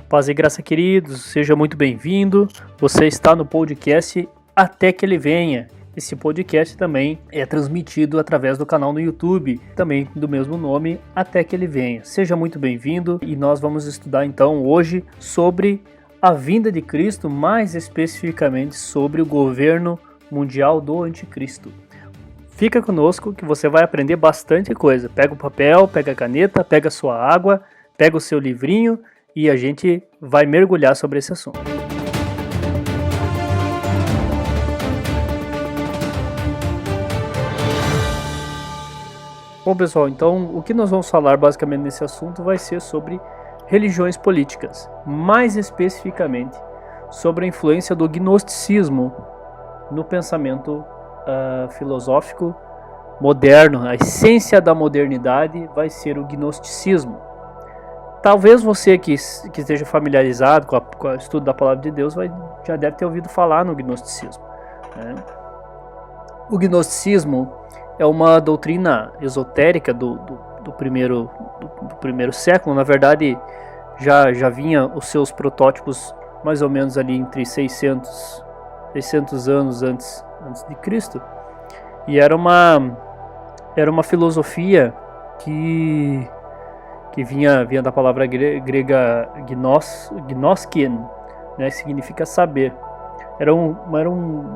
Paz e graça, queridos, seja muito bem-vindo. Você está no podcast Até Que Ele Venha. Esse podcast também é transmitido através do canal no YouTube, também do mesmo nome, Até Que Ele Venha. Seja muito bem-vindo e nós vamos estudar então hoje sobre a vinda de Cristo, mais especificamente sobre o governo mundial do Anticristo. Fica conosco que você vai aprender bastante coisa. Pega o papel, pega a caneta, pega a sua água, pega o seu livrinho e a gente vai mergulhar sobre esse assunto. Bom, pessoal, então o que nós vamos falar basicamente nesse assunto vai ser sobre religiões políticas, mais especificamente sobre a influência do gnosticismo no pensamento filosófico moderno. A essência da modernidade vai ser o gnosticismo. Talvez você que esteja familiarizado com o estudo da Palavra de Deus já deve ter ouvido falar no gnosticismo, né? O gnosticismo é uma doutrina esotérica do primeiro século. Na verdade, já vinha os seus protótipos mais ou menos ali entre 600 anos antes de Cristo, e era uma filosofia que vinha da palavra grega gnoskien, né, significa saber. Era um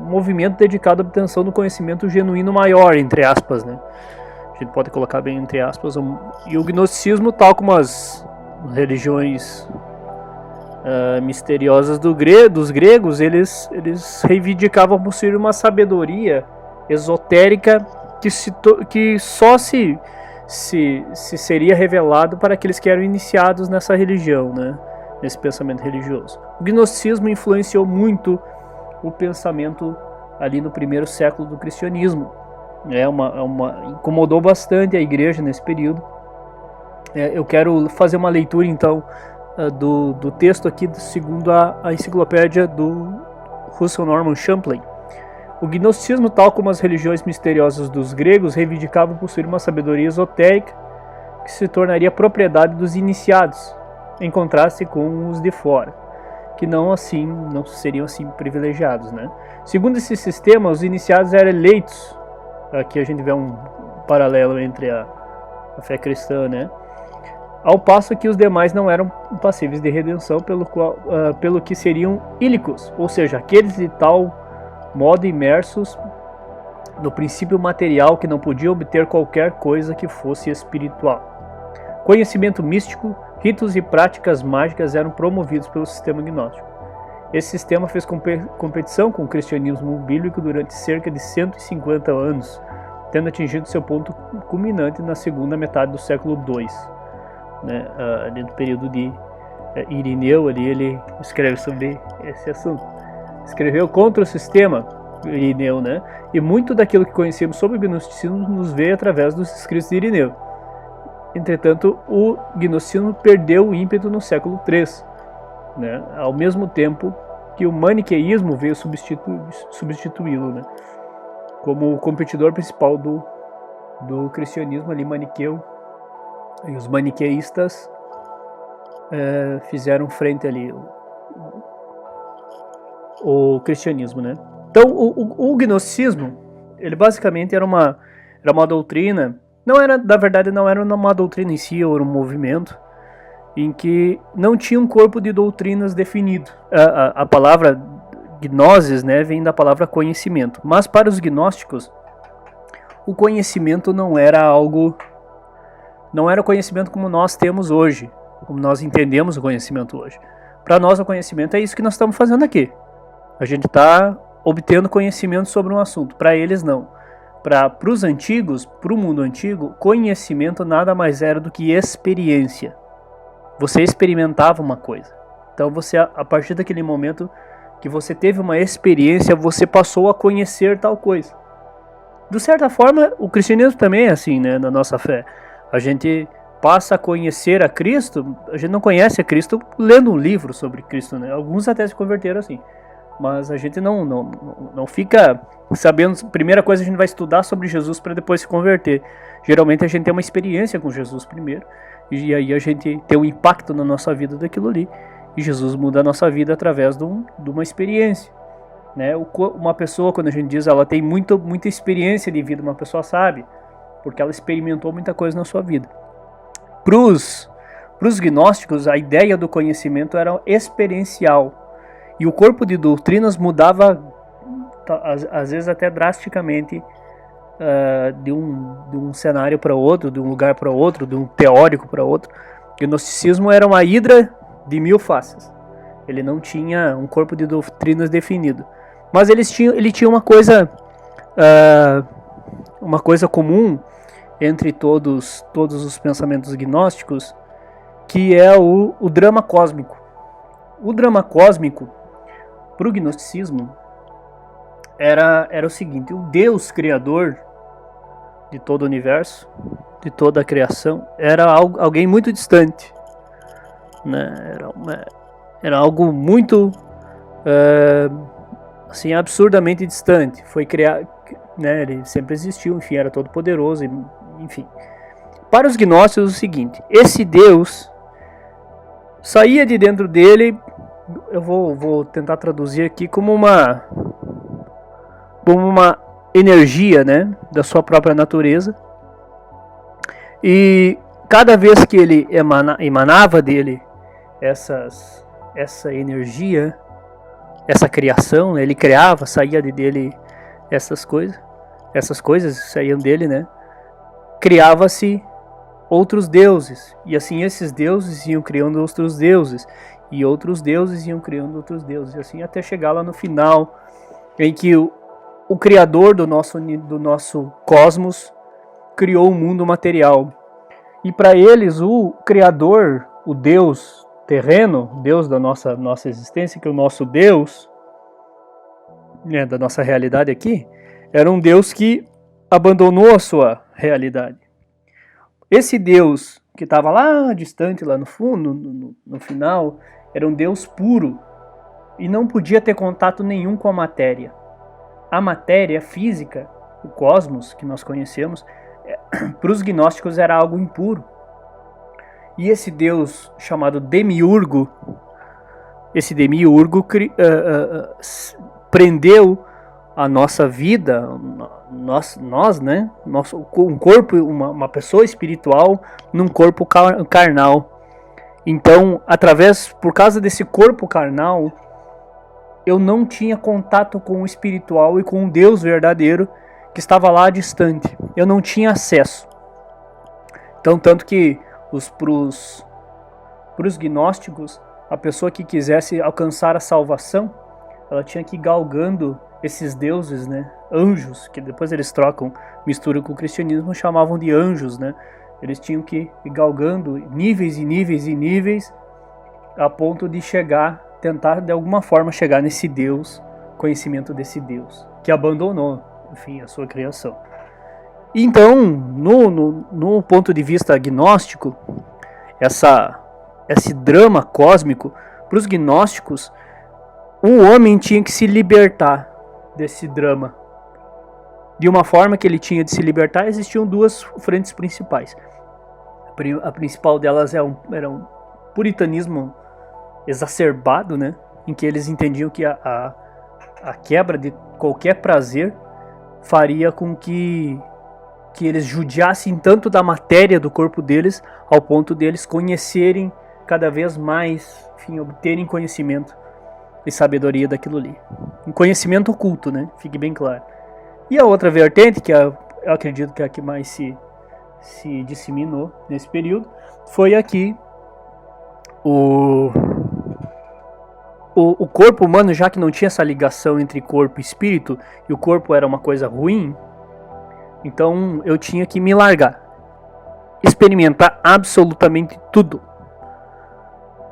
movimento dedicado à obtenção do conhecimento genuíno maior, entre aspas, né? A gente pode colocar bem entre aspas. E o gnosticismo, tal como as religiões misteriosas dos gregos, eles reivindicavam possuir uma sabedoria esotérica que só se seria revelado para aqueles que eram iniciados nessa religião, né? Nesse pensamento religioso. O gnosticismo influenciou muito o pensamento ali no primeiro século do cristianismo. Incomodou bastante a igreja nesse período. Eu quero fazer uma leitura então do texto aqui segundo a enciclopédia do Russell Norman Champlain. O gnosticismo, tal como as religiões misteriosas dos gregos, reivindicava possuir uma sabedoria esotérica que se tornaria propriedade dos iniciados, em contraste com os de fora, que não seriam assim privilegiados, né? Segundo esse sistema, os iniciados eram eleitos. Aqui a gente vê um paralelo entre a fé cristã, né? Ao passo que os demais não eram passíveis de redenção, pelo que seriam ílicos, ou seja, aqueles de tal modo imersos no princípio material que não podiam obter qualquer coisa que fosse espiritual. Conhecimento místico, ritos e práticas mágicas eram promovidos pelo sistema gnóstico. Esse sistema fez competição com o cristianismo bíblico durante cerca de 150 anos, tendo atingido seu ponto culminante na segunda metade do século II. Né? Ali no período de Irineu, ali ele escreve sobre esse assunto. Escreveu contra o sistema, Irineu, né? E muito daquilo que conhecemos sobre o gnosticismo nos veio através dos escritos de Irineu. Entretanto, o gnosticismo perdeu o ímpeto no século III, né? Ao mesmo tempo que o maniqueísmo veio substituí-lo, né? Como o competidor principal do cristianismo ali, maniqueu. E os maniqueístas fizeram frente ali o cristianismo, né? Então, o gnosticismo, ele basicamente era uma doutrina, na verdade não era uma doutrina em si, era um movimento em que não tinha um corpo de doutrinas definido. A palavra gnosis, né, vem da palavra conhecimento, mas para os gnósticos, o conhecimento não era conhecimento como nós temos hoje, como nós entendemos o conhecimento hoje. Para nós, o conhecimento é isso que nós estamos fazendo aqui. A gente está obtendo conhecimento sobre um assunto. Para eles, não. Para os antigos, para o mundo antigo, conhecimento nada mais era do que experiência. Você experimentava uma coisa. Então, a partir daquele momento que você teve uma experiência, você passou a conhecer tal coisa. De certa forma, o cristianismo também é assim, né, na nossa fé. A gente passa a conhecer a Cristo, a gente não conhece a Cristo lendo um livro sobre Cristo, né? Alguns até se converteram assim. Mas a gente não fica sabendo. Primeira coisa, a gente vai estudar sobre Jesus para depois se converter. Geralmente a gente tem uma experiência com Jesus primeiro, e aí a gente tem um impacto na nossa vida daquilo ali, E Jesus muda a nossa vida através de uma experiência, né? Uma pessoa, quando a gente diz ela tem muita experiência de vida, uma pessoa sabe, porque ela experimentou muita coisa na sua vida. Para os gnósticos, a ideia do conhecimento era experiencial. E o corpo de doutrinas mudava, às vezes até drasticamente, de um cenário para outro, de um lugar para outro, de um teórico para outro. O gnosticismo era uma hidra de 1000 faces. Ele não tinha um corpo de doutrinas definido. Mas ele tinha uma coisa comum entre todos os pensamentos gnósticos, que é o drama cósmico. O drama cósmico, para o gnosticismo, era o seguinte: o Deus criador de todo o universo, de toda a criação, era alguém muito distante, né? Era algo muito assim, absurdamente distante. Foi criado, né? Ele sempre existiu, enfim, era todo poderoso, enfim. Para os gnósticos, o seguinte: esse Deus saía de dentro dele, eu vou tentar traduzir aqui como uma energia, né, da sua própria natureza, e cada vez que ele emanava dele essa energia, essa criação, né, ele criava, saía dele essas coisas saíam dele, né, criava-se outros deuses, e assim esses deuses iam criando outros deuses, e outros deuses iam criando outros deuses, e assim até chegar lá no final, em que o criador do nosso cosmos criou o mundo material. E para eles, o criador, o Deus terreno, Deus da nossa existência, que é o nosso Deus, né, da nossa realidade aqui, era um Deus que abandonou a sua realidade. Esse Deus que estava lá distante, lá no fundo, no final, era um Deus puro e não podia ter contato nenhum com a matéria. A matéria física, o cosmos que nós conhecemos, para os gnósticos era algo impuro. E esse Deus chamado Demiurgo, prendeu a nossa vida, nós, né? Um corpo, uma pessoa espiritual num corpo carnal. Então, por causa desse corpo carnal, eu não tinha contato com o espiritual e com o Deus verdadeiro que estava lá distante. Eu não tinha acesso. Então, tanto que para os gnósticos, a pessoa que quisesse alcançar a salvação, ela tinha que ir galgando esses deuses, né, anjos, que depois eles misturam com o cristianismo, chamavam de anjos, né? Eles tinham que ir galgando níveis e níveis e níveis, a ponto de tentar de alguma forma chegar nesse Deus, conhecimento desse Deus, que abandonou, enfim, a sua criação. Então, no ponto de vista gnóstico, esse drama cósmico, para os gnósticos, o homem tinha que se libertar desse drama. De uma forma que ele tinha de se libertar, existiam duas frentes principais. A principal delas era um puritanismo exacerbado, né, em que eles entendiam que a quebra de qualquer prazer faria com que eles judiassem tanto da matéria do corpo deles, ao ponto deles conhecerem cada vez mais, enfim, obterem conhecimento e sabedoria daquilo ali. Um conhecimento oculto, né, fique bem claro. E a outra vertente, que eu acredito que é a que mais se disseminou nesse período, foi aqui o corpo humano, já que não tinha essa ligação entre corpo e espírito, e o corpo era uma coisa ruim, então eu tinha que me largar, experimentar absolutamente tudo,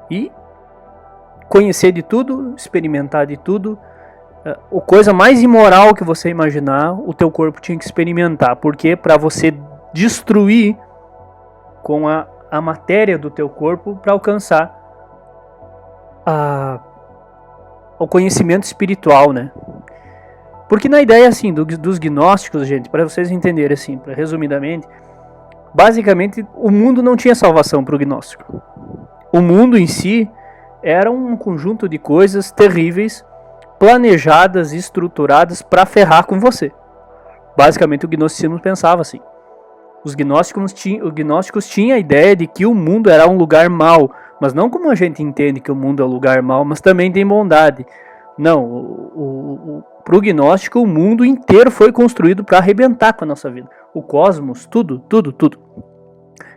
e conhecer de tudo, experimentar de tudo. A coisa mais imoral que você imaginar, o teu corpo tinha que experimentar, porque para você destruir com a matéria do teu corpo para alcançar o conhecimento espiritual, né? Porque na ideia assim dos gnósticos, gente, para vocês entenderem assim, resumidamente, basicamente o mundo não tinha salvação para o gnóstico. O mundo em si era um conjunto de coisas terríveis, planejadas e estruturadas para ferrar com você. Basicamente o gnosticismo pensava assim. Os gnósticos tinham a ideia de que o mundo era um lugar mau, mas não como a gente entende que o mundo é um lugar mau, mas também tem bondade. Não, para o gnóstico o mundo inteiro foi construído para arrebentar com a nossa vida. O cosmos, tudo.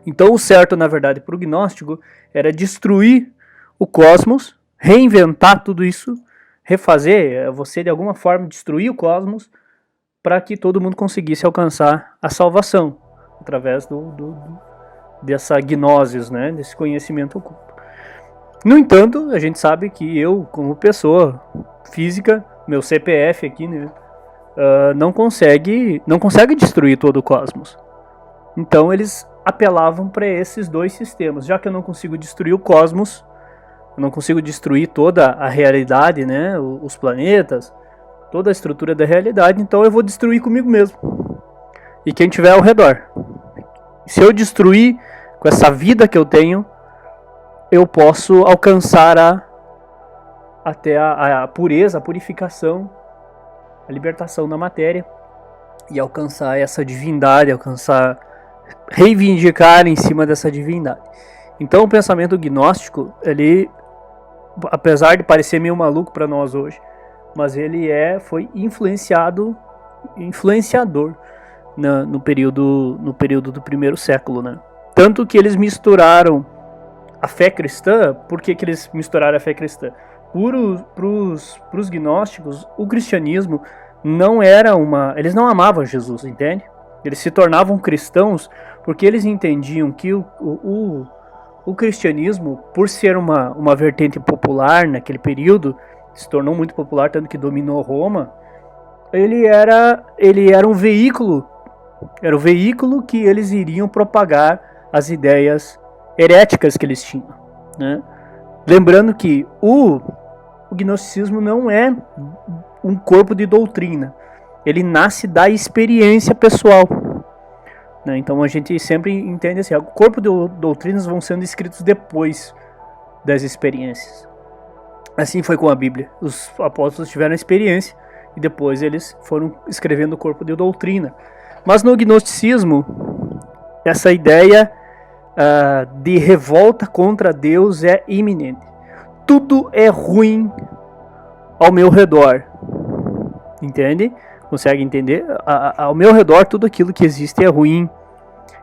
Então o certo, na verdade, para o gnóstico era destruir o cosmos, reinventar tudo isso, refazer, você de alguma forma destruir o cosmos para que todo mundo conseguisse alcançar a salvação através dessa gnose, né, desse conhecimento oculto. No entanto, a gente sabe que eu, como pessoa física, meu CPF aqui, né, não consegue destruir todo o cosmos. Então eles apelavam para esses dois sistemas. Já que eu não consigo destruir o cosmos, eu não consigo destruir toda a realidade, né, os planetas, toda a estrutura da realidade, então eu vou destruir comigo mesmo e quem tiver ao redor. Se eu destruir com essa vida que eu tenho, eu posso alcançar até a pureza, a purificação, a libertação da matéria e alcançar essa divindade, reivindicar em cima dessa divindade. Então o pensamento gnóstico, ele, apesar de parecer meio maluco para nós hoje, mas ele foi influenciador no período do primeiro século, né? Tanto que eles misturaram a fé cristã. Por que eles misturaram a fé cristã? Para os gnósticos, o cristianismo não era eles não amavam Jesus, entende? Eles se tornavam cristãos porque eles entendiam que o cristianismo, por ser uma vertente popular naquele período, se tornou muito popular, tanto que dominou Roma, ele era um veículo, era o veículo que eles iriam propagar as ideias heréticas que eles tinham, né? Lembrando que o gnosticismo não é um corpo de doutrina, ele nasce da experiência pessoal, né? Então a gente sempre entende assim, o corpo de doutrinas vão sendo escritos depois das experiências. Assim foi com a Bíblia. Os apóstolos tiveram experiência e depois eles foram escrevendo o corpo de doutrina. Mas no gnosticismo, essa ideia de revolta contra Deus é iminente. Tudo é ruim ao meu redor. Entende? Consegue entender? Ao meu redor, tudo aquilo que existe é ruim.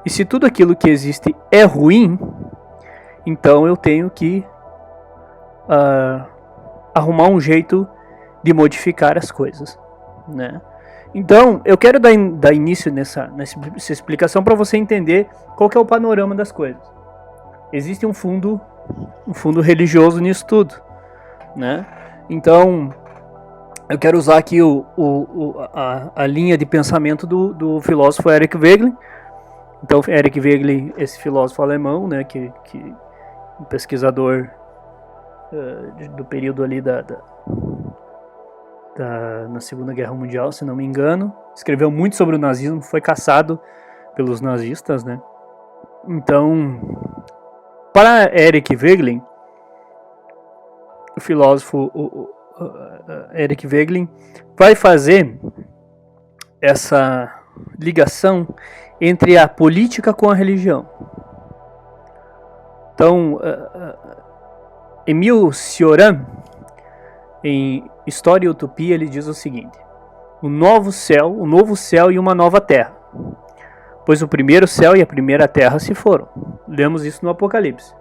E se tudo aquilo que existe é ruim, então eu tenho que arrumar um jeito de modificar as coisas, né? Então, eu quero dar início nessa explicação para você entender qual que é o panorama das coisas. Existe um fundo religioso nisso tudo, né? Então, eu quero usar aqui a linha de pensamento do filósofo Eric Wegelin. Então, Eric Wegelin, esse filósofo alemão, né, que um pesquisador do período ali na Segunda Guerra Mundial, se não me engano, escreveu muito sobre o nazismo, foi caçado pelos nazistas, né? Então, para Eric Wegelin, o filósofo Eric Wegelin vai fazer essa ligação entre a política com a religião. Então, Emile Cioran, em História e Utopia, ele diz o seguinte: o novo céu e uma nova terra, pois o primeiro céu e a primeira terra se foram. Lemos isso no Apocalipse.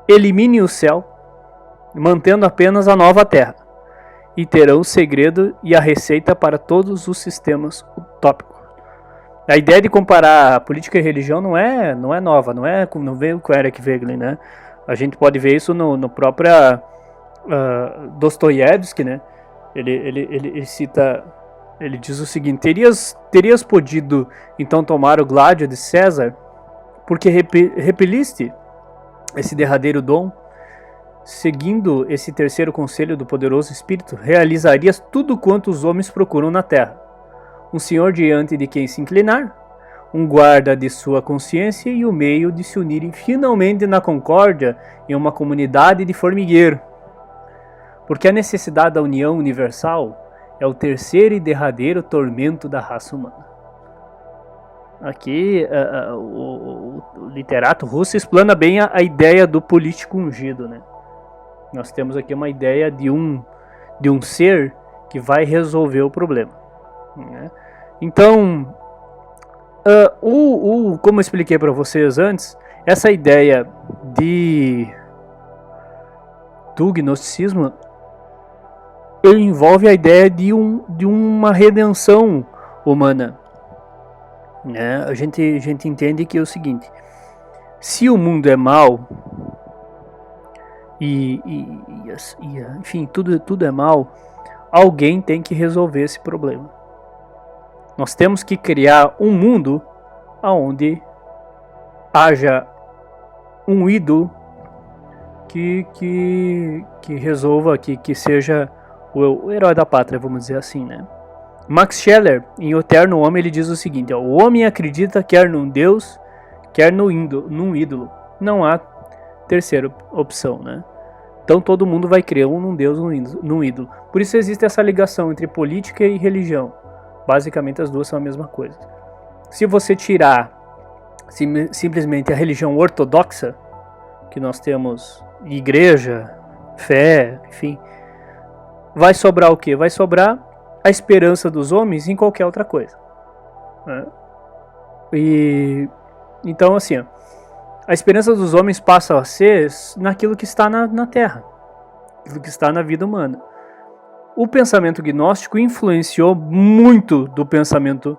Elimine o céu, mantendo apenas a nova terra, e terão o segredo e a receita para todos os sistemas utópicos. A ideia de comparar política e religião não é nova, não veio com Eric Wegelin, né? A gente pode ver isso no próprio Dostoiévski, né? Ele cita, ele diz o seguinte: terias podido então tomar o gládio de César, porque repeliste esse derradeiro dom? Seguindo esse terceiro conselho do poderoso Espírito, realizarias tudo quanto os homens procuram na terra: um senhor diante de quem se inclinar, um guarda de sua consciência e o meio de se unirem finalmente na concórdia em uma comunidade de formigueiro. Porque a necessidade da união universal é o terceiro e derradeiro tormento da raça humana. Aqui o literato russo explana bem a ideia do político ungido, né? Nós temos aqui uma ideia de um ser que vai resolver o problema, né? Então, como eu expliquei para vocês antes, essa ideia do gnosticismo envolve a ideia de uma redenção humana, né? A gente entende que é o seguinte: se o mundo é mau enfim, tudo é mal, alguém tem que resolver esse problema. Nós temos que criar um mundo onde haja um ídolo que resolva, que seja o herói da pátria, vamos dizer assim, né? Max Scheler, em O Eterno Homem, ele diz o seguinte: o homem acredita quer num Deus, quer num ídolo. Não há terceira opção, né? Então todo mundo vai crer num Deus, num ídolo. Por isso existe essa ligação entre política e religião. Basicamente as duas são a mesma coisa. Se você tirar simplesmente a religião ortodoxa, que nós temos igreja, fé, enfim, vai sobrar o quê? Vai sobrar a esperança dos homens em qualquer outra coisa, né? E então, assim, a esperança dos homens passa a ser naquilo que está na Terra, aquilo que está na vida humana. O pensamento gnóstico influenciou muito do pensamento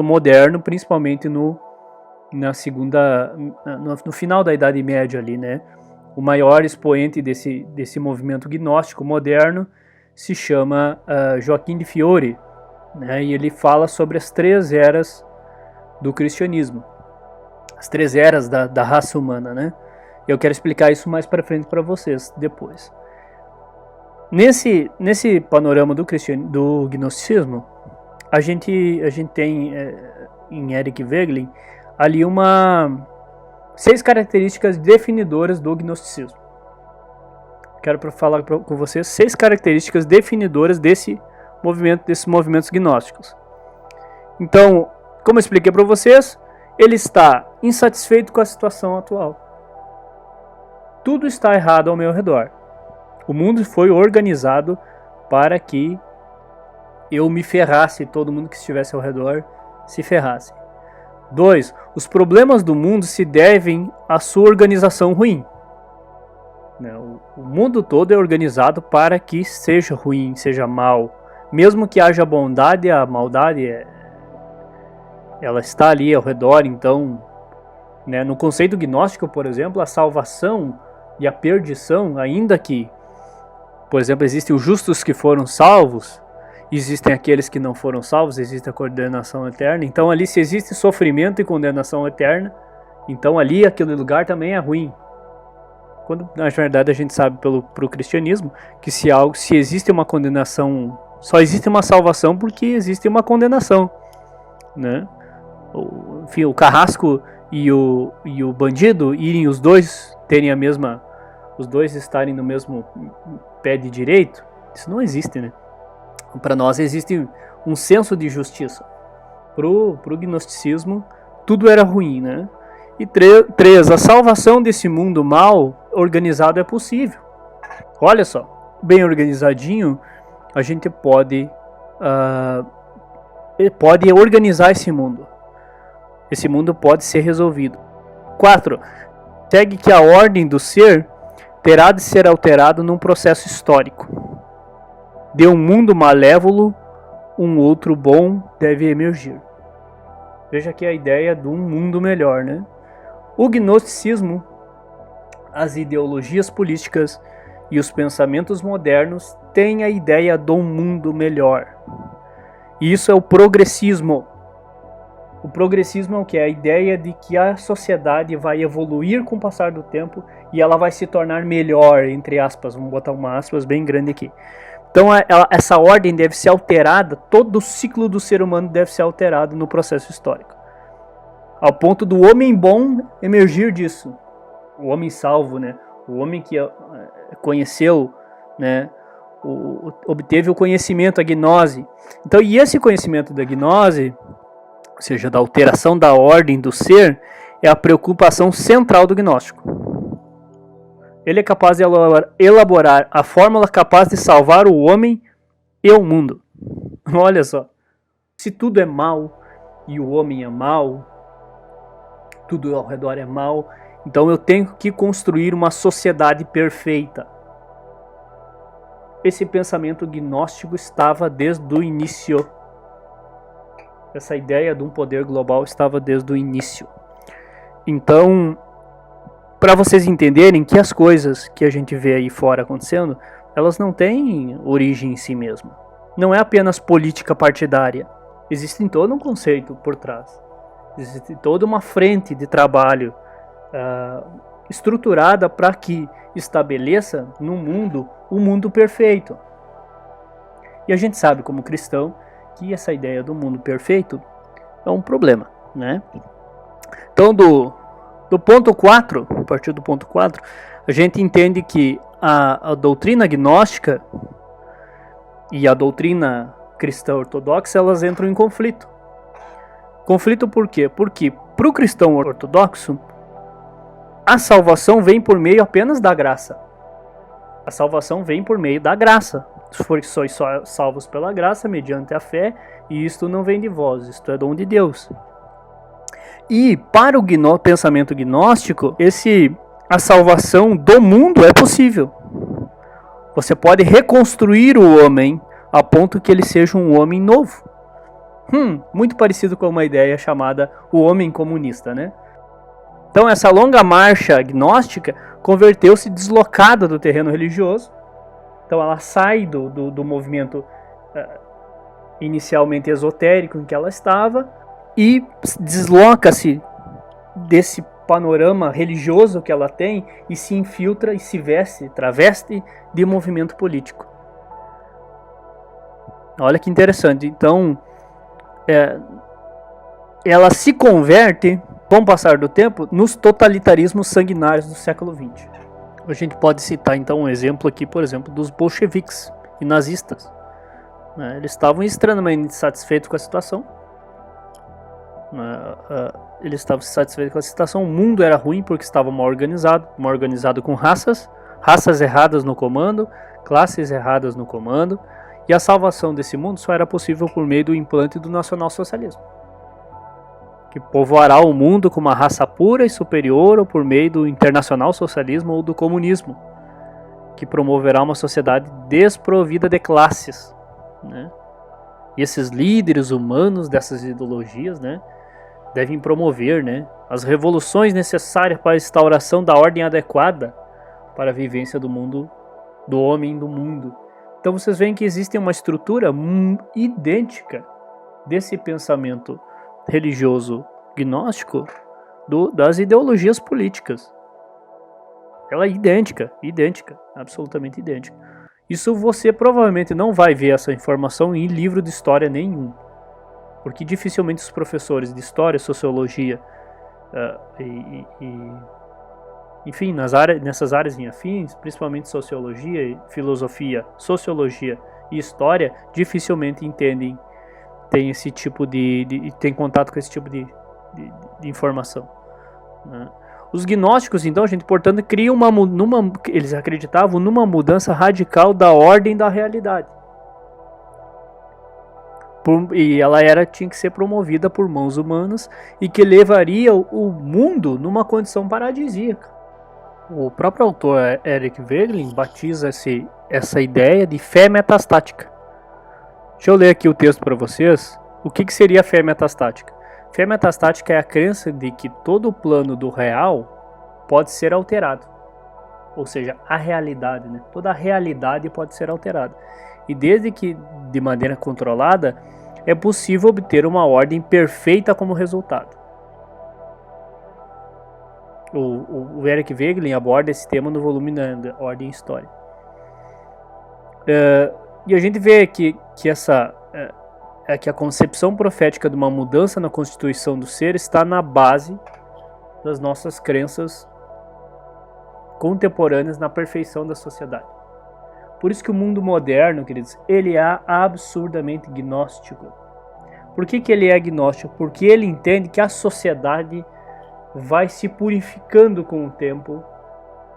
moderno, principalmente no final da Idade Média ali, né? O maior expoente desse movimento gnóstico moderno se chama Joaquim de Fiore, né? E ele fala sobre as três eras do cristianismo, as três eras da raça humana, né? Eu quero explicar isso mais para frente para vocês depois. Nesse panorama do gnosticismo, a gente tem em Eric Wegelin ali 6 características definidoras do gnosticismo. Quero falar com vocês 6 características definidoras desses movimentos gnósticos. Então, como eu expliquei para vocês, ele está insatisfeito com a situação atual. Tudo está errado ao meu redor. O mundo foi organizado para que eu me ferrasse, todo mundo que estivesse ao redor se ferrasse. 2. Os problemas do mundo se devem à sua organização ruim. O mundo todo é organizado para que seja ruim, seja mal. Mesmo que haja bondade, a maldade ela está ali ao redor. Então, né, no conceito gnóstico, por exemplo, a salvação e a perdição, ainda que, por exemplo, existem os justos que foram salvos, existem aqueles que não foram salvos, existe a condenação eterna. Então ali, se existe sofrimento e condenação eterna, então ali aquele lugar também é ruim. Quando na verdade a gente sabe pro cristianismo que se existe uma condenação, só existe uma salvação porque existe uma condenação, né? Enfim, o carrasco e o bandido irem os dois terem os dois estarem no mesmo pé de direito, isso não existe, né? Para nós existe um senso de justiça. Pro gnosticismo, tudo era ruim, né? E 3, a salvação desse mundo mal organizado é possível. Olha só, bem organizadinho, a gente pode organizar esse mundo. Esse mundo pode ser resolvido. 4, segue que a ordem do ser terá de ser alterado num processo histórico. De um mundo malévolo, um outro bom deve emergir. Veja aqui a ideia de um mundo melhor, né? O gnosticismo, as ideologias políticas e os pensamentos modernos têm a ideia de um mundo melhor. E isso é o progressismo. O progressismo é o que? É a ideia de que a sociedade vai evoluir com o passar do tempo e ela vai se tornar melhor, entre aspas. Vamos botar uma aspas bem grande aqui. Então essa ordem deve ser alterada, todo o ciclo do ser humano deve ser alterado no processo histórico. Ao ponto do homem bom emergir disso. O homem salvo, né? O homem que conheceu, né? Obteve o conhecimento, a gnose. Então, e esse conhecimento da gnose, ou seja, da alteração da ordem do ser, é a preocupação central do gnóstico. Ele é capaz de elaborar a fórmula capaz de salvar o homem e o mundo. Olha só, se tudo é mal e o homem é mal, tudo ao redor é mal, então eu tenho que construir uma sociedade perfeita. Esse pensamento gnóstico estava desde o início. Essa ideia de um poder global estava desde o início. Então, para vocês entenderem que as coisas que a gente vê aí fora acontecendo, elas não têm origem em si mesma. Não é apenas política partidária. Existe todo um conceito por trás. Existe toda uma frente de trabalho estruturada para que estabeleça no mundo o mundo perfeito. E a gente sabe, como cristão, que essa ideia do mundo perfeito é um problema, né? Então, do ponto 4, a partir do ponto 4, a gente entende que a doutrina gnóstica e a doutrina cristã ortodoxa, elas entram em conflito. Conflito por quê? Porque para o cristão ortodoxo, a salvação vem por meio apenas da graça. A salvação vem por meio da graça. Sois salvos pela graça, mediante a fé, e isto não vem de vós, isto é dom de Deus. E para o pensamento gnóstico, a salvação do mundo é possível. Você pode reconstruir o homem a ponto que ele seja um homem novo. Muito parecido com uma ideia chamada o homem comunista, né? Então essa longa marcha gnóstica converteu-se deslocada do terreno religioso. Então ela sai do movimento inicialmente esotérico em que ela estava e desloca-se desse panorama religioso que ela tem e se infiltra e se traveste de movimento político. Olha que interessante. Então ela se converte, com o passar do tempo, nos totalitarismos sanguinários do século XX. A gente pode citar então um exemplo aqui, por exemplo, dos bolcheviques e nazistas. Eles estavam extremamente satisfeitos com a situação. Eles estavam satisfeitos com a situação. O mundo era ruim porque estava mal organizado com raças erradas no comando, classes erradas no comando, e a salvação desse mundo só era possível por meio do implante do nacionalsocialismo, que povoará o mundo com uma raça pura e superior, ou por meio do internacional socialismo ou do comunismo, que promoverá uma sociedade desprovida de classes, né? E esses líderes humanos dessas ideologias, né, devem promover, né, as revoluções necessárias para a instauração da ordem adequada para a vivência do mundo, do homem do mundo. Então vocês veem que existe uma estrutura idêntica desse pensamento religioso gnóstico das ideologias políticas. Ela é idêntica, absolutamente idêntica. Isso você provavelmente não vai ver essa informação em livro de história nenhum, porque dificilmente os professores de história, sociologia enfim, nessas áreas afins, principalmente sociologia, filosofia, sociologia e história, dificilmente entendem, tem esse tipo tem contato com esse tipo de informação, né? Os gnósticos, então, portanto, criam eles acreditavam numa mudança radical da ordem da realidade. E ela tinha que ser promovida por mãos humanas e que levaria o mundo numa condição paradisíaca. O próprio autor Eric Wegelin batiza essa ideia de fé metastática. Deixa eu ler aqui o texto para vocês. O que seria a fé metastática? Fé metastática é a crença de que todo o plano do real pode ser alterado. Ou seja, a realidade, né? Toda a realidade pode ser alterada. E desde que, de maneira controlada, é possível obter uma ordem perfeita como resultado. O Eric Wegelin aborda esse tema no volume da Ordem e História. E a gente vê que a concepção profética de uma mudança na constituição do ser está na base das nossas crenças contemporâneas na perfeição da sociedade. Por isso que o mundo moderno, queridos, ele é absurdamente gnóstico. Por que ele é agnóstico? Porque ele entende que a sociedade vai se purificando com o tempo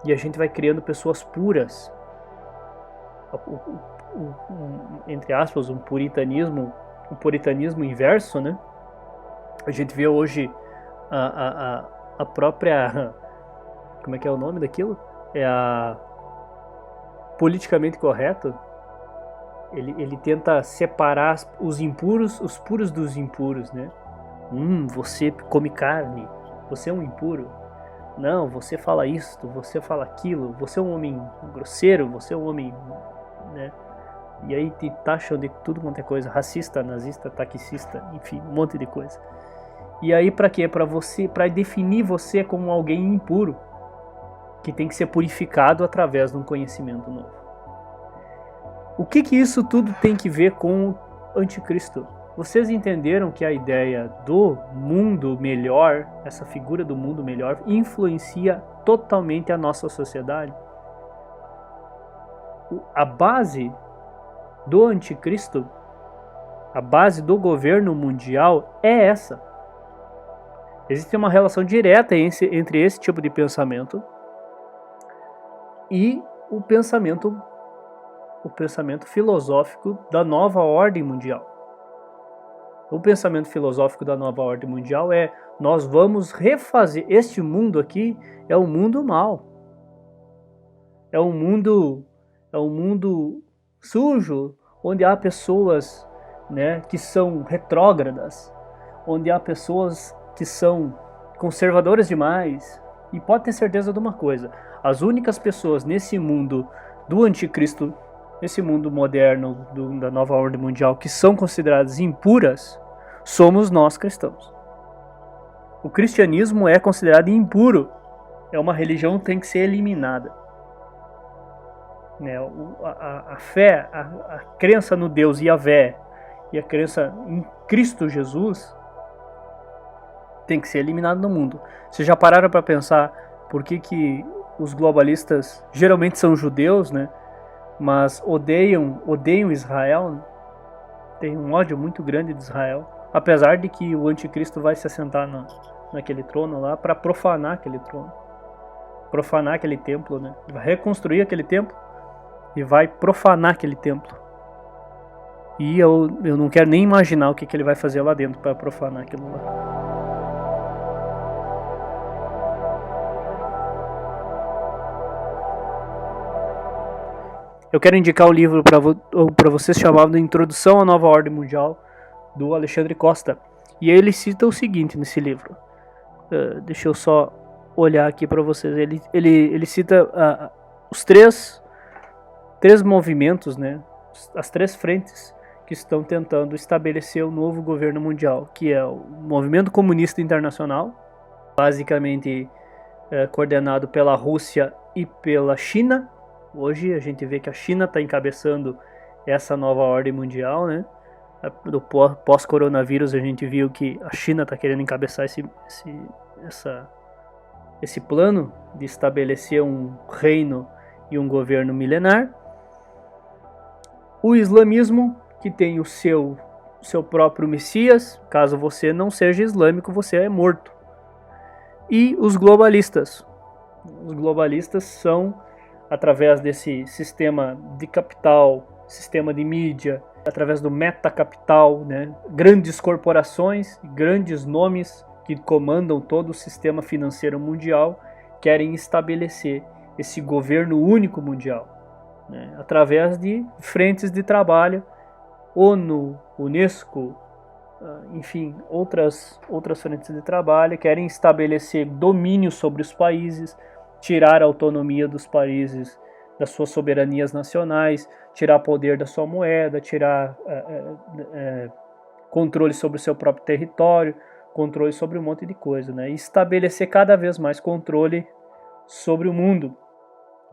e a gente vai criando pessoas puras. Entre aspas, um puritanismo inverso, né? A gente vê hoje a própria... Como é que é o nome daquilo? É a politicamente correto. Ele tenta separar os impuros, os puros dos impuros, né? Você come carne, você é um impuro. Não, você fala isto, você fala aquilo, você é um homem grosseiro, você é um homem, né? E aí te taxam de tudo quanto é coisa, racista, nazista, taxista, enfim, um monte de coisa. E aí para quê? Para definir você como alguém impuro, que tem que ser purificado através de um conhecimento novo. O que isso tudo tem que ver com o anticristo? Vocês entenderam que a ideia do mundo melhor, essa figura do mundo melhor, influencia totalmente a nossa sociedade? A base do anticristo, a base do governo mundial é essa. Existe uma relação direta entre esse tipo de pensamento e o pensamento filosófico da nova ordem mundial. O pensamento filosófico da nova ordem mundial é: nós vamos refazer este mundo aqui, é um mundo mau. É um mundo sujo, onde há pessoas, né, que são retrógradas, onde há pessoas que são conservadoras demais. E pode ter certeza de uma coisa: as únicas pessoas nesse mundo do anticristo, nesse mundo moderno da nova ordem mundial, que são consideradas impuras, somos nós cristãos. O cristianismo é considerado impuro, é uma religião que tem que ser eliminada. A fé, a crença no Deus Yahvé e a crença em Cristo Jesus tem que ser eliminada no mundo. Vocês já pararam para pensar por que os globalistas geralmente são judeus, né? Mas odeiam Israel, né? Tem um ódio muito grande de Israel, apesar de que o anticristo vai se assentar naquele trono lá para profanar aquele trono, profanar aquele templo, né? Ele vai reconstruir aquele templo e vai profanar aquele templo. E eu não quero nem imaginar o que ele vai fazer lá dentro para profanar aquilo lá. Eu quero indicar um livro para vocês chamado Introdução à Nova Ordem Mundial, do Alexandre Costa. E ele cita o seguinte nesse livro. Deixa eu só olhar aqui para vocês. Ele cita os três movimentos, né? As três frentes que estão tentando estabelecer o novo governo mundial, que é o Movimento Comunista Internacional, basicamente coordenado pela Rússia e pela China. Hoje a gente vê que a China está encabeçando essa nova ordem mundial, né? Do pós-coronavírus a gente viu que a China está querendo encabeçar esse plano de estabelecer um reino e um governo milenar. O islamismo, que tem o seu próprio Messias, caso você não seja islâmico, você é morto. E os globalistas. Os globalistas são, através desse sistema de capital, sistema de mídia, através do metacapital, né? Grandes corporações, grandes nomes que comandam todo o sistema financeiro mundial, querem estabelecer esse governo único mundial, né? Através de frentes de trabalho, ONU, Unesco, enfim, outras frentes de trabalho, querem estabelecer domínio sobre os países, tirar a autonomia dos países das suas soberanias nacionais, tirar poder da sua moeda, tirar controle sobre o seu próprio território, controle sobre um monte de coisa, né? E estabelecer cada vez mais controle sobre o mundo.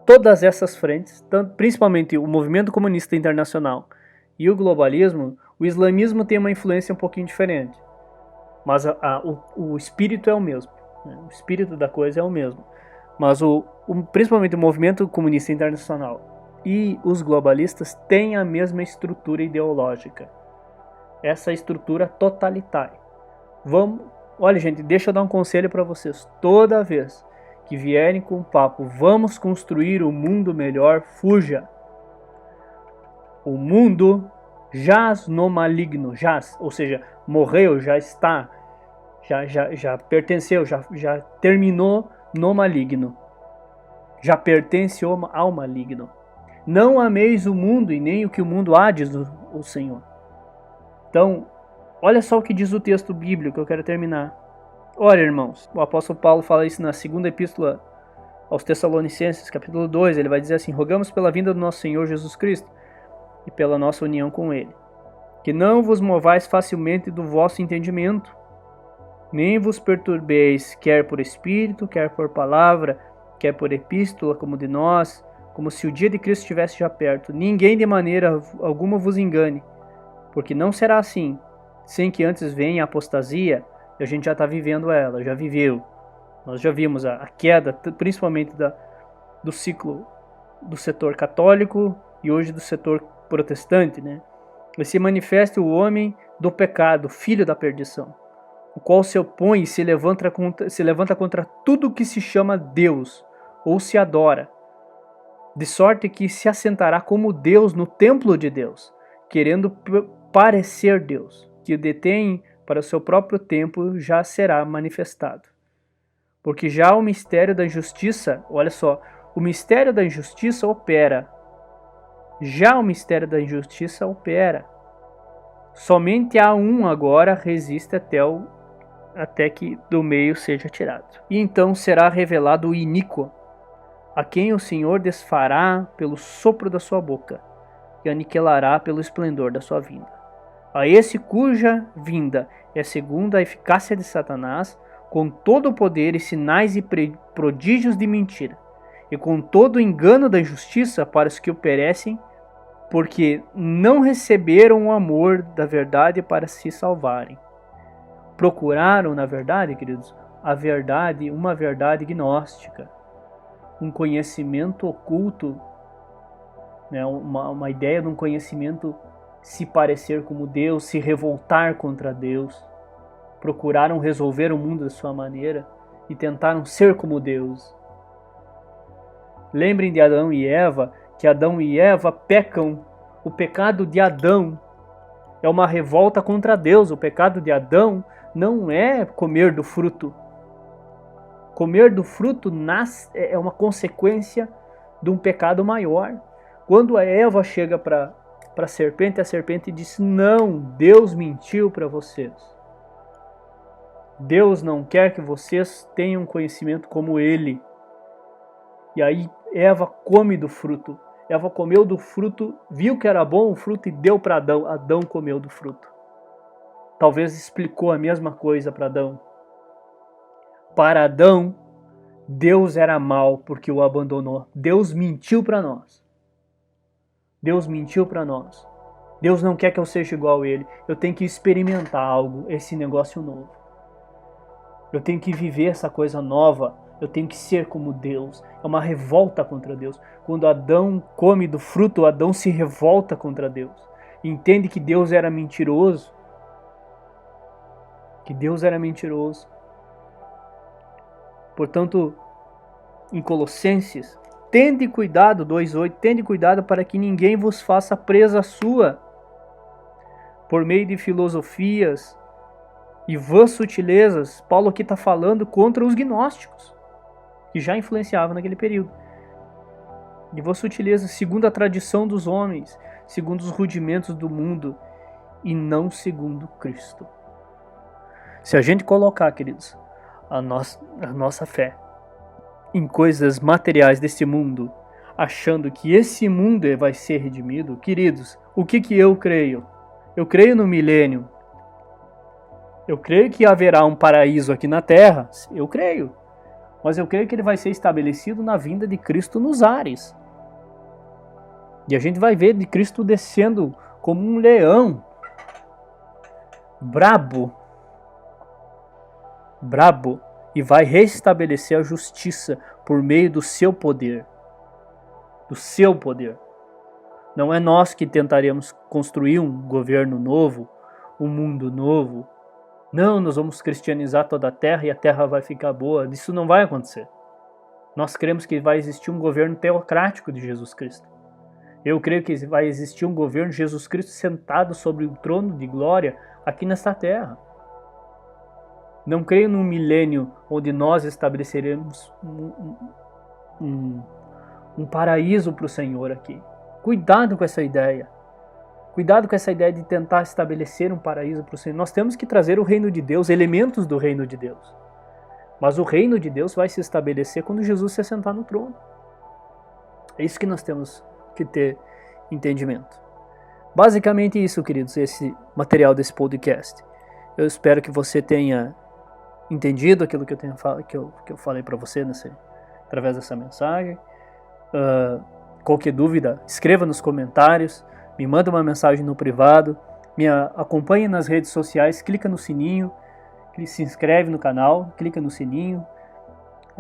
todas essas frentes, principalmente o movimento comunista internacional e o globalismo, o islamismo tem uma influência um pouquinho diferente. Mas o espírito é o mesmo. Né? O espírito da coisa é o mesmo. Mas principalmente o movimento comunista internacional e os globalistas têm a mesma estrutura ideológica. Essa estrutura totalitária. Olha, gente, deixa eu dar um conselho para vocês. Toda vez que vierem com o papo, vamos construir um mundo melhor, fuja. O mundo jaz no maligno, ou seja, morreu, já está, já pertenceu, já terminou no maligno. Já pertence ao maligno. Não ameis o mundo e nem o que o mundo há, diz o Senhor. Então, olha só o que diz o texto bíblico, eu quero terminar. Olha, irmãos, o apóstolo Paulo fala isso na segunda epístola aos Tessalonicenses, capítulo 2, ele vai dizer assim: rogamos pela vinda do nosso Senhor Jesus Cristo e pela nossa união com Ele, que não vos movais facilmente do vosso entendimento, nem vos perturbeis, quer por espírito, quer por palavra, quer por epístola, como de nós, como se o dia de Cristo estivesse já perto. Ninguém de maneira alguma vos engane, porque não será assim, sem que antes venha a apostasia, e a gente já está vivendo ela, já viveu. Nós já vimos a queda, principalmente do ciclo do setor católico e hoje do setor protestante, né? E se manifesta o homem do pecado, filho da perdição, o qual se opõe e se levanta contra tudo que se chama Deus ou se adora, de sorte que se assentará como Deus no templo de Deus, querendo parecer Deus, que o detém para o seu próprio tempo já será manifestado. Porque já o mistério da injustiça, olha só, o mistério da injustiça opera. Já o mistério da injustiça opera. Somente há um agora resiste até que do meio seja tirado. E então será revelado o iníquo, a quem o Senhor desfará pelo sopro da sua boca, e aniquilará pelo esplendor da sua vinda. A esse cuja vinda é segundo a eficácia de Satanás, com todo o poder e sinais e prodígios de mentira, e com todo o engano da injustiça para os que o perecem, porque não receberam o amor da verdade para se salvarem. Procuraram, na verdade, queridos, a verdade, uma verdade gnóstica, um conhecimento oculto, né, uma ideia de um conhecimento se parecer como Deus, se revoltar contra Deus. Procuraram resolver o mundo da sua maneira e tentaram ser como Deus. Lembrem de Adão e Eva, que Adão e Eva pecam. O pecado de Adão é uma revolta contra Deus. O pecado de Adão não é comer do fruto. Comer do fruto é uma consequência de um pecado maior. Quando a Eva chega para a serpente diz: não, Deus mentiu para vocês. Deus não quer que vocês tenham conhecimento como Ele. E aí Eva come do fruto. Eva comeu do fruto, viu que era bom o fruto e deu para Adão. Adão comeu do fruto. Talvez explicou a mesma coisa para Adão. Para Adão, Deus era mau porque o abandonou. Deus mentiu para nós. Deus mentiu para nós. Deus não quer que eu seja igual a Ele. Eu tenho que experimentar algo, esse negócio novo. Eu tenho que viver essa coisa nova. Eu tenho que ser como Deus. É uma revolta contra Deus. Quando Adão come do fruto, Adão se revolta contra Deus. Entende que Deus era mentiroso. Que Deus era mentiroso. Portanto, em Colossenses, tende cuidado, 2:8, tende cuidado para que ninguém vos faça presa sua, por meio de filosofias e vãs sutilezas. Paulo aqui está falando contra os gnósticos, que já influenciavam naquele período. De vãs sutilezas, segundo a tradição dos homens, segundo os rudimentos do mundo, e não segundo Cristo. Se a gente colocar, queridos, a nossa fé em coisas materiais desse mundo, achando que esse mundo vai ser redimido, queridos, o que eu creio? Eu creio no milênio. Eu creio que haverá um paraíso aqui na Terra. Eu creio. mas eu creio que ele vai ser estabelecido na vinda de Cristo nos ares. E a gente vai ver de Cristo descendo como um leão, brabo, e vai restabelecer a justiça por meio do seu poder. Do seu poder. Não é nós que tentaremos construir um governo novo, um mundo novo. Não, nós vamos cristianizar toda a terra e a terra vai ficar boa. Isso não vai acontecer. Nós cremos que vai existir um governo teocrático de Jesus Cristo. Eu creio que vai existir um governo de Jesus Cristo sentado sobre o trono de glória aqui nesta terra. Não creio num milênio onde nós estabeleceremos um paraíso para o Senhor aqui. Cuidado com essa ideia. Cuidado com essa ideia de tentar estabelecer um paraíso para o Senhor. Nós temos que trazer o reino de Deus, elementos do reino de Deus. Mas o reino de Deus vai se estabelecer quando Jesus se assentar no trono. É isso que nós temos que ter entendimento. Basicamente isso, queridos, esse material desse podcast. Eu espero que você tenha entendido aquilo que eu falei para você através dessa mensagem. Qualquer dúvida, escreva nos comentários, me manda uma mensagem no privado, me acompanhe nas redes sociais, clica no sininho, se inscreve no canal, clica no sininho,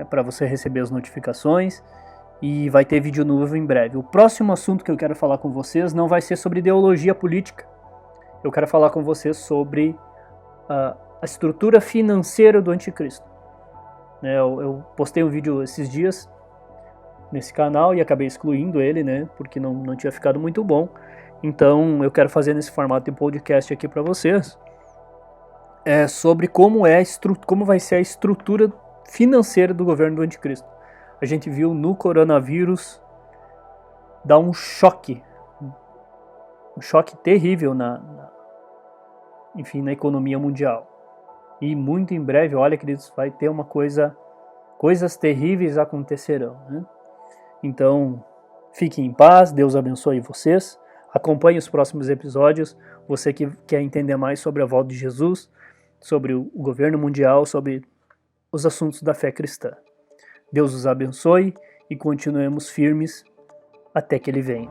para você receber as notificações, e vai ter vídeo novo em breve. O próximo assunto que eu quero falar com vocês não vai ser sobre ideologia política, eu quero falar com vocês sobre a estrutura financeira do anticristo. Eu postei um vídeo esses dias nesse canal e acabei excluindo ele, porque não tinha ficado muito bom. Então eu quero fazer nesse formato de podcast aqui para vocês sobre como vai ser a estrutura financeira do governo do anticristo. A gente viu no coronavírus dar um choque terrível na economia mundial. E muito em breve, olha, queridos, vai ter coisas terríveis acontecerão, Então, fiquem em paz, Deus abençoe vocês, acompanhe os próximos episódios, você que quer entender mais sobre a volta de Jesus, sobre o governo mundial, sobre os assuntos da fé cristã. Deus os abençoe e continuemos firmes até que Ele venha.